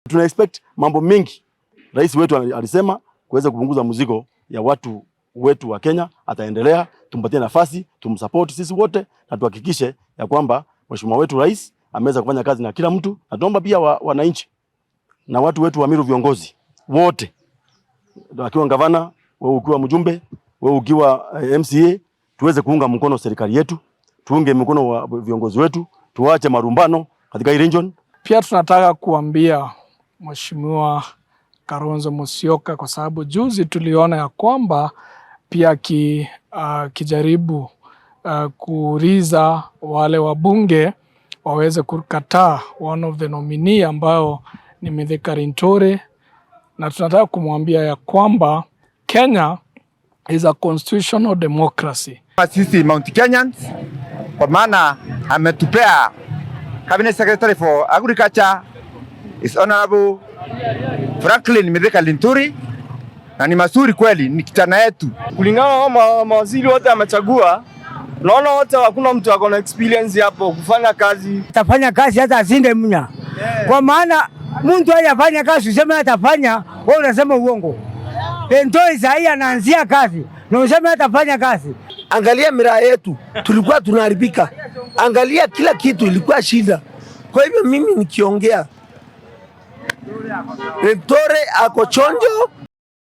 Tuna expect mambo mengi. Rais wetu alisema kuweza kupunguza mzigo ya watu wetu wa Kenya, ataendelea. Tumpatie nafasi, tumsupport sisi wote na tuhakikishe ya kwamba mheshimiwa wetu rais ameweza kufanya kazi na kila mtu. Na tuomba pia wananchi na watu wetu wa Meru, viongozi wote, akiwa gavana, wewe ukiwa mjumbe, wewe ukiwa MCA, tuweze kuunga mkono serikali yetu, tuunge mkono wa viongozi wetu, tuache marumbano katika hii region. Pia tunataka kuambia mheshimiwa Kalonzo Musyoka, kwa sababu juzi tuliona ya kwamba pia kijaribu kuuliza wale wabunge waweze kukataa one of the nominee ambao ni Mithika Linturi, na tunataka kumwambia ya kwamba Kenya is a constitutional democracy. Sisi Mount Kenyans, kwa maana ametupea Cabinet Secretary for Agriculture is Honorable Franklin Mithika Linturi, na ni mazuri kweli, ni kijana yetu. Kulingana na mawaziri wote amechagua, naona wote hakuna mtu akona experience hapo kufanya kazi. Atafanya kazi hata asinde mnya. Kwa maana mtu hajafanya kazi useme atafanya, wewe unasema uongo. Linturi sahi anaanzia kazi na useme atafanya kazi. Angalia miraa yetu, tulikuwa tunaharibika. Angalia kila kitu ilikuwa shida. Kwa hivyo mimi nikiongea, Linturi ako chonjo